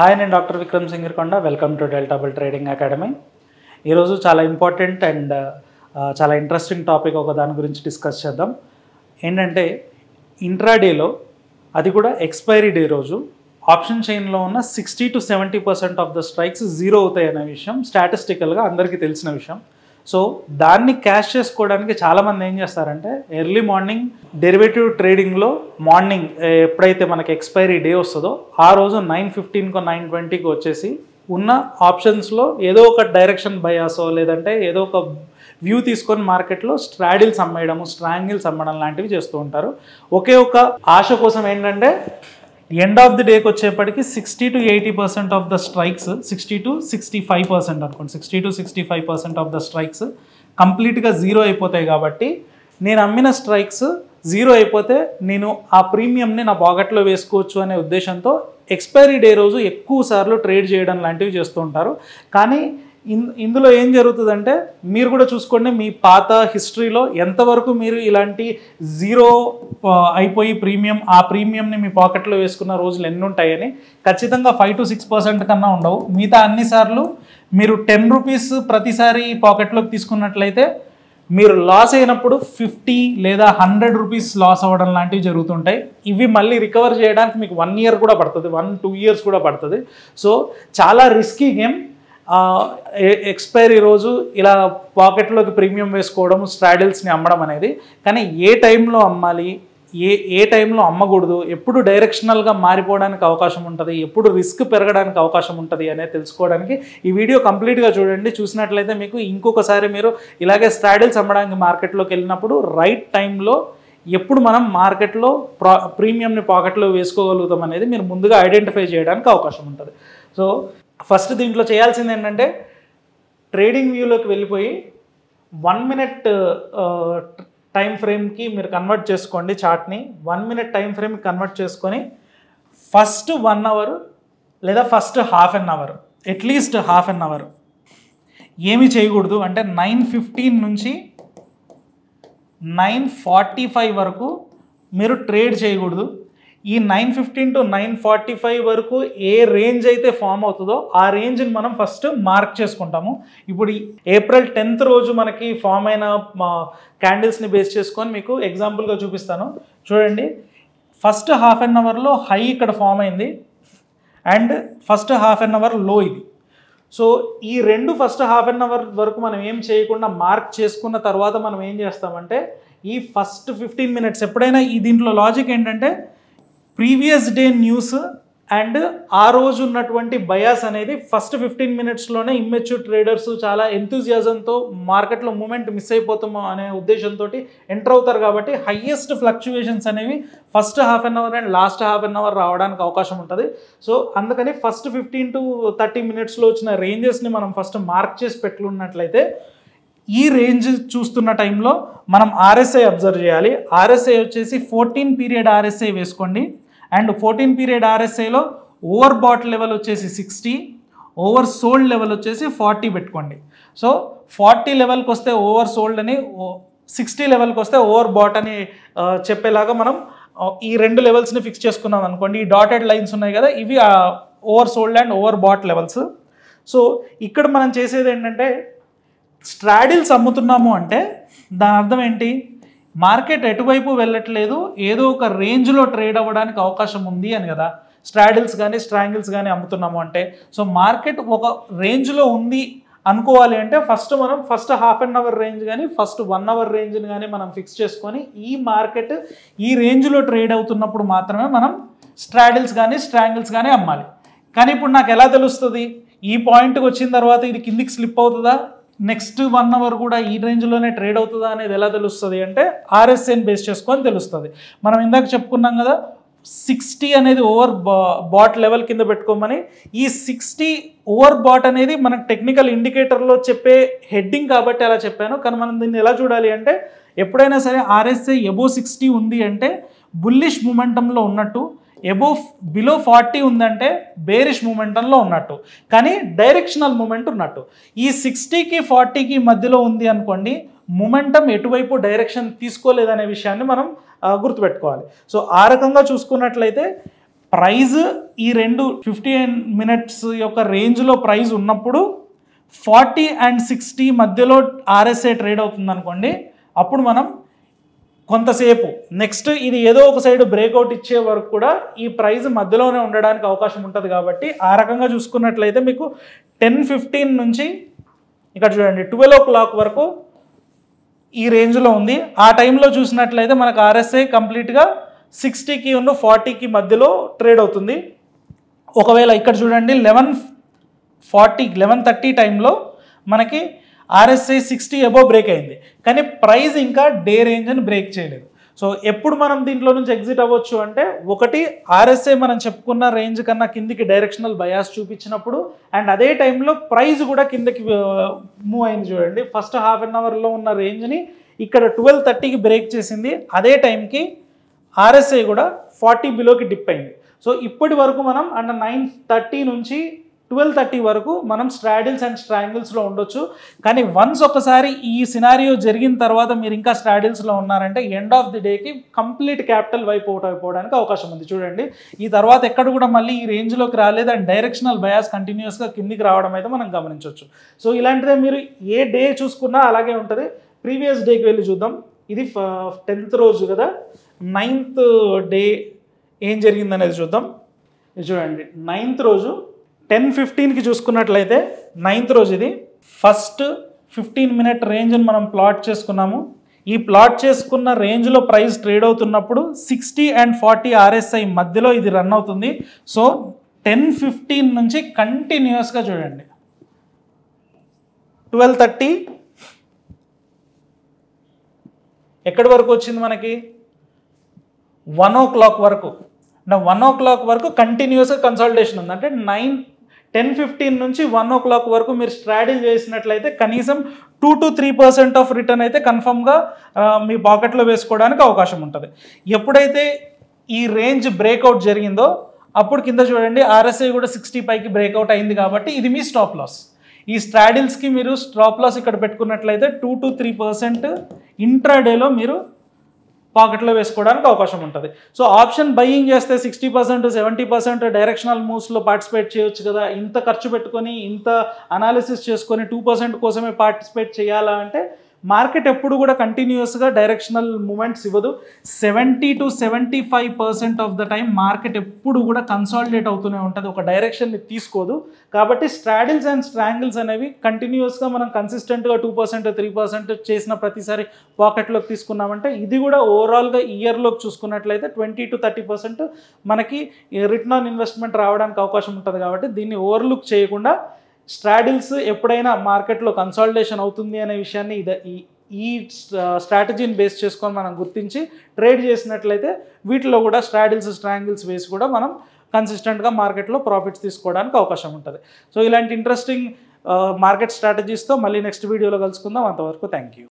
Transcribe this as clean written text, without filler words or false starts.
Hi, నేను doctor Vikram Singarakonda. Welcome to delta bull trading academy. ఈరోజు చాలా ఇంపార్టెంట్ అండ్ చాలా ఇంట్రెస్టింగ్ టాపిక్ ఒక దాని గురించి డిస్కస్ చేద్దాం. ఏంటంటే ఇంట్రాడేలో, అది కూడా ఎక్స్పైరీ డే రోజు ఆప్షన్ చైన్లో ఉన్న 60 to 70% of the strikes zero అవుతాయి అనే విషయం స్టాటిస్టికల్గా అందరికీ తెలిసిన విషయం. సో దాన్ని క్యాష్ చేసుకోవడానికి చాలామంది ఏం చేస్తారంటే ఎర్లీ మార్నింగ్ డెరివేటివ్ ట్రేడింగ్లో మార్నింగ్ ఎప్పుడైతే మనకి ఎక్స్పైరీ డే వస్తుందో ఆ రోజు 9:15కో 9:20కో వచ్చేసి ఉన్న ఆప్షన్స్లో ఏదో ఒక డైరెక్షన్ బయాసో లేదంటే ఏదో ఒక వ్యూ తీసుకొని మార్కెట్లో స్ట్రాడిల్స్ అమ్మేయడము, స్ట్రాంగిల్స్ అమ్మడం లాంటివి చేస్తూ ఉంటారు. ఒకే ఒక ఆశ కోసం ఏంటంటే ఎండ్ ఆఫ్ ది డేకి వచ్చేప్పటికి 60 to 80% of the strikes, 60 to 65% అనుకోండి, 60 to 65% ఆఫ్ ద స్ట్రైక్స్ కంప్లీట్గా జీరో అయిపోతాయి. కాబట్టి నేను అమ్మిన స్ట్రైక్స్ జీరో అయిపోతే నేను ఆ ప్రీమియంని నా పాకెట్లో వేసుకోవచ్చు అనే ఉద్దేశంతో ఎక్స్పైరీ డే రోజు ఎక్కువ సార్లు ట్రేడ్ చేయడం లాంటివి చేస్తూ ఉంటారు. కానీ ఇందులో ఏం జరుగుతుందంటే మీరు కూడా చూసుకోండి, మీ పాత హిస్టరీలో ఎంతవరకు మీరు ఇలాంటి జీరో అయిపోయి ఆ ప్రీమియంని మీ పాకెట్లో వేసుకున్న రోజులు ఎన్ని ఉంటాయని. ఖచ్చితంగా 5 to 6% కన్నా ఉండవు. మిగతా అన్నిసార్లు మీరు 10 రూపీస్ ప్రతిసారి పాకెట్లోకి తీసుకున్నట్లయితే మీరు లాస్ అయినప్పుడు 50 లేదా 100 రూపీస్ లాస్ అవ్వడం లాంటివి జరుగుతుంటాయి. ఇవి మళ్ళీ రికవర్ చేయడానికి మీకు 1 year కూడా పడుతుంది, 1-2 years కూడా పడుతుంది. సో చాలా రిస్కీ గేమ్. ఎక్స్పైరీ రోజు ఇలా పాకెట్లోకి ప్రీమియం వేసుకోవడం, స్ట్రాడిల్స్ని అమ్మడం అనేది. కానీ ఏ టైంలో అమ్మాలి, ఏ టైంలో అమ్మకూడదు, ఎప్పుడు డైరెక్షనల్గా మారిపోవడానికి అవకాశం ఉంటుంది, ఎప్పుడు రిస్క్ పెరగడానికి అవకాశం ఉంటుంది అనేది తెలుసుకోవడానికి ఈ వీడియో కంప్లీట్గా చూడండి. చూసినట్లయితే మీకు ఇంకొకసారి మీరు ఇలాగే స్ట్రాడిల్స్ అమ్మడానికి మార్కెట్లోకి వెళ్ళినప్పుడు రైట్ టైంలో ఎప్పుడు మనం మార్కెట్లో ప్రీమియంని పాకెట్లో వేసుకోగలుగుతాం అనేది మీరు ముందుగా ఐడెంటిఫై చేయడానికి అవకాశం ఉంటుంది. సో ఫస్ట్ దీంట్లో చేయాల్సింది ఏంటంటే ట్రేడింగ్ వ్యూలోకి వెళ్ళిపోయి 1 minute టైం ఫ్రేమ్కి మీరు కన్వర్ట్ చేసుకోండి. చార్ట్ని 1 minute టైం ఫ్రేమ్కి కన్వర్ట్ చేసుకొని ఫస్ట్ 1 hour లేదా first half an hour, at least half an hour ఏమీ చేయకూడదు. అంటే 9:15 నుంచి 9:45 వరకు మీరు ట్రేడ్ చేయకూడదు. ఈ 9:15 to 9:45 వరకు ఏ రేంజ్ అయితే ఫామ్ అవుతుందో ఆ రేంజ్ని మనం ఫస్ట్ మార్క్ చేసుకుంటాము. ఇప్పుడు April 10th రోజు మనకి ఫామ్ అయిన క్యాండిల్స్ని బేస్ చేసుకొని మీకు ఎగ్జాంపుల్గా చూపిస్తాను. చూడండి, ఫస్ట్ హాఫ్ అన్ అవర్లో హై ఇక్కడ ఫామ్ అయింది and first half an hour లో ఇది. సో ఈ రెండు ఫస్ట్ హాఫ్ అన్ అవర్ వరకు మనం ఏం చేయకుండా మార్క్ చేసుకున్న తర్వాత మనం ఏం చేస్తామంటే ఈ ఫస్ట్ 15 minutes ఎప్పుడైనా దీంట్లో లాజిక్ ఏంటంటే ప్రీవియస్ డే న్యూస్ అండ్ ఆ రోజు ఉన్నటువంటి బయాస్ అనేది ఫస్ట్ 15 minutesలోనే ఇమ్మెచ్యూర్ ట్రేడర్స్ చాలా ఎంతూజియాజంతో మార్కెట్లో మూమెంట్ మిస్ అయిపోతామో అనే ఉద్దేశంతో ఎంటర్ అవుతారు. కాబట్టి హయ్యెస్ట్ ఫ్లక్చువేషన్స్ అనేవి first half an hour and last half an hour రావడానికి అవకాశం ఉంటుంది. సో అందుకని ఫస్ట్ 15 to 30 minutesలో వచ్చిన రేంజెస్ని మనం ఫస్ట్ మార్క్ చేసి పెట్టుకున్నట్లయితే ఈ రేంజ్ చూస్తున్న టైంలో మనం RSI అబ్జర్వ్ చేయాలి. RSI వచ్చేసి 14 period RSI వేసుకోండి. అండ్ 14 period RSIలో ఓవర్ బాట్ లెవెల్ వచ్చేసి 60, ఓవర్ సోల్డ్ లెవెల్ వచ్చేసి 40 పెట్టుకోండి. సో 40 లెవెల్కి వస్తే ఓవర్ సోల్డ్ అని, 60 లెవెల్కి వస్తే ఓవర్ బాట్ అని చెప్పేలాగా మనం ఈ రెండు లెవెల్స్ని ఫిక్స్ చేసుకున్నాం అనుకోండి. ఈ డాటెడ్ లైన్స్ ఉన్నాయి కదా, ఇవి over sold and over bat levels. So ఇక్కడ మనం చేసేది ఏంటంటే స్ట్రాడిల్స్ అమ్ముతున్నాము అంటే దాని అర్థం ఏంటి, మార్కెట్ ఎటువైపు వెళ్ళట్లేదు, ఏదో ఒక రేంజ్లో ట్రేడ్ అవ్వడానికి అవకాశం ఉంది అని కదా. స్ట్రాడిల్స్ కానీ స్ట్రాంగిల్స్ కానీ అమ్ముతున్నాము అంటే సో మార్కెట్ ఒక రేంజ్లో ఉంది అనుకోవాలి అంటే ఫస్ట్ మనం first half an hour range కానీ ఫస్ట్ 1 hour రేంజ్ని కానీ మనం ఫిక్స్ చేసుకొని ఈ మార్కెట్ ఈ రేంజ్లో ట్రేడ్ అవుతున్నప్పుడు మాత్రమే మనం స్ట్రాడిల్స్ కానీ స్ట్రాంగిల్స్ కానీ అమ్మాలి. కానీ ఇప్పుడు నాకు ఎలా తెలుస్తుంది ఈ పాయింట్కి వచ్చిన తర్వాత ఇది కిందికి స్లిప్ అవుతుందా, నెక్స్ట్ 1 hour కూడా ఈ రేంజ్లోనే ట్రేడ్ అవుతుందా అనేది ఎలా తెలుస్తుంది అంటే RSIని బేస్ చేసుకొని తెలుస్తుంది. మనం ఇందాక చెప్పుకున్నాం కదా 60 అనేది ఓవర్ బాట్ లెవెల్ కింద పెట్టుకోమని. ఈ 60 ఓవర్ బాట్ అనేది మనకు టెక్నికల్ ఇండికేటర్లో చెప్పే హెడ్డింగ్ కాబట్టి అలా చెప్పాను. కానీ మనం దీన్ని ఎలా చూడాలి అంటే ఎప్పుడైనా సరే RSI above 60 ఉంది అంటే బుల్లిష్ మూమెంటంలో ఉన్నట్టు, బిలో 40 ఉందంటే బేరిష్ మూమెంటంలో ఉన్నట్టు, కానీ డైరెక్షనల్ మూమెంట్ ఉన్నట్టు. ఈ 60కి 40కి మధ్యలో ఉంది అనుకోండి, మూమెంటం ఎటువైపు డైరెక్షన్ తీసుకోలేదనే విషయాన్ని మనం గుర్తుపెట్టుకోవాలి. సో ఆ రకంగా చూసుకున్నట్లయితే ప్రైజ్ ఈ రెండు 15 మినిట్స్ యొక్క రేంజ్లో ప్రైజ్ ఉన్నప్పుడు 40 and 60 మధ్యలో ఆర్ఎస్ఐ ట్రేడ్ అవుతుంది అనుకోండి, అప్పుడు మనం కొంతసేపు నెక్స్ట్ ఇది ఏదో ఒక సైడ్ బ్రేక్అవుట్ ఇచ్చే వరకు కూడా ఈ ప్రైస్ మధ్యలోనే ఉండడానికి అవకాశం ఉంటుంది. కాబట్టి ఆ రకంగా చూసుకున్నట్లయితే మీకు 10:15 నుంచి ఇక్కడ చూడండి 12 o'clock వరకు ఈ రేంజ్లో ఉంది. ఆ టైంలో చూసినట్లయితే మనకు ఆర్ఎస్ఐ కంప్లీట్గా 60కి ఉన్న 40కి మధ్యలో ట్రేడ్ అవుతుంది. ఒకవేళ ఇక్కడ చూడండి 11:30 టైంలో మనకి ఆర్ఎస్ఐ 60 అబోవ్ బ్రేక్ అయింది, కానీ ప్రైస్ ఇంకా డే రేంజ్ అని బ్రేక్ చేయలేదు. సో ఎప్పుడు మనం దీంట్లో నుంచి ఎగ్జిట్ అవ్వచ్చు అంటే, ఒకటి ఆర్ఎస్ఐ మనం చెప్పుకున్న రేంజ్ కన్నా కిందికి డైరెక్షనల్ బయాస్ చూపించినప్పుడు, అండ్ అదే టైంలో ప్రైస్ కూడా కిందకి మూవ్ అయింది. చూడండి ఫస్ట్ హాఫ్ అన్ అవర్లో ఉన్న రేంజ్ని ఇక్కడ 12:30కి బ్రేక్ చేసింది, అదే టైంకి ఆర్ఎస్ఐ కూడా 40 బిలోకి డిప్ అయింది. సో ఇప్పటి వరకు మనం అండ్ 9:30 నుంచి 12:30 వరకు మనం స్ట్రాడిల్స్ అండ్ స్ట్రాంగిల్స్లో ఉండొచ్చు. కానీ వన్స్ ఒకసారి ఈ సినారియో జరిగిన తర్వాత మీరు ఇంకా స్ట్రాడిల్స్లో ఉన్నారంటే ఎండ్ ఆఫ్ ది డేకి కంప్లీట్ క్యాపిటల్ వైప్ అవుట్ అయిపోవడానికి అవకాశం ఉంది. చూడండి ఈ తర్వాత ఎక్కడ కూడా మళ్ళీ ఈ రేంజ్లోకి రాలేదు, అండ్ డైరెక్షనల్ బయాస్ కంటిన్యూస్గా కిందికి రావడం అయితే మనం గమనించవచ్చు. సో ఇలాంటిదే మీరు ఏ డే చూసుకున్నా అలాగే ఉంటుంది. ప్రీవియస్ డేకి వెళ్ళి చూద్దాం. ఇది 10th రోజు కదా, 9th డే ఏం జరిగిందనేది చూద్దాం. ఇది చూడండి 9th రోజు 10:15కి చూసుకున్నట్లయితే 9th రోజు ఇది ఫస్ట్ 15 minute రేంజ్ని మనం ప్లాట్ చేసుకున్నాము. ఈ ప్లాట్ చేసుకున్న రేంజ్లో ప్రైస్ ట్రేడ్ అవుతున్నప్పుడు 60 and 40 ఆర్ఎస్ఐ మధ్యలో ఇది రన్ అవుతుంది. సో 10:15 నుంచి కంటిన్యూస్గా చూడండి 12:30 ఎక్కడి వరకు వచ్చింది మనకి 1 o'clock వరకు. 1 o'clock వరకు కంటిన్యూస్గా కన్సల్టేషన్ ఉంది. అంటే 10:15 నుంచి 1 o'clock వరకు మీరు స్ట్రాడిల్ చేసినట్లయితే కనీసం 2 to 3% ఆఫ్ రిటర్న్ అయితే కన్ఫర్మ్గా మీ పాకెట్లో వేసుకోవడానికి అవకాశం ఉంటుంది. ఎప్పుడైతే ఈ రేంజ్ బ్రేక్అవుట్ జరిగిందో అప్పుడు కింద చూడండి ఆర్ఎస్ఐ కూడా 60 పైకి బ్రేక్అవుట్ అయింది, కాబట్టి ఇది మీ స్టాప్ లాస్. ఈ స్ట్రాడిల్స్కి మీరు స్టాప్ లాస్ ఇక్కడ పెట్టుకున్నట్లయితే 2 to 3% ఇంట్రాడేలో మీరు పాకెట్లో వేసుకోవడానికి అవకాశం ఉంటుంది. సో ఆప్షన్ బయింగ్ చేస్తే 60% 70% డైరెక్షనల్ మూవ్స్లో పార్టిసిపేట్ చేయొచ్చు కదా. ఇంత ఖర్చు పెట్టుకొని ఇంత అనాలిసిస్ చేసుకొని 2% కోసమే పార్టిసిపేట్ చేయాలా అంటే మార్కెట్ ఎప్పుడు కూడా కంటిన్యూస్గా డైరెక్షనల్ మూమెంట్స్ ఇవ్వదు. 70 to 75% of the time market ఎప్పుడు కూడా కన్సాలిడేట్ అవుతూనే ఉంటుంది, ఒక డైరెక్షన్ని తీసుకోదు. కాబట్టి స్ట్రాడిల్స్ అండ్ స్ట్రాంగిల్స్ అనేవి కంటిన్యూస్గా మనం కన్సిస్టెంట్గా 2% 3% చేసిన ప్రతిసారి పాకెట్లోకి తీసుకున్నామంటే ఇది కూడా ఓవరాల్గా ఇయర్లోకి చూసుకున్నట్లయితే 20 to 30% మనకి రిటర్న్ ఆన్ ఇన్వెస్ట్మెంట్ రావడానికి అవకాశం ఉంటుంది. కాబట్టి దీన్ని ఓవర్లుక్ చేయకుండా స్ట్రాడిల్స్ ఎప్పుడైనా మార్కెట్లో కన్సాలిడేషన్ అవుతుంది అనే విషయాన్ని ఈ స్ట్రాటజీని బేస్ చేసుకొని మనం గుర్తించి ట్రేడ్ చేసినట్లయితే వీటిలో కూడా స్ట్రాడిల్స్ స్ట్రాంగిల్స్ వేసి కూడా మనం కన్సిస్టెంట్గా మార్కెట్లో ప్రాఫిట్స్ తీసుకోవడానికి అవకాశం ఉంటుంది. సో ఇలాంటి ఇంట్రెస్టింగ్ మార్కెట్ స్ట్రాటజీస్తో మళ్ళీ నెక్స్ట్ వీడియోలో కలుసుకుందాం. అంతవరకు థ్యాంక్ యూ.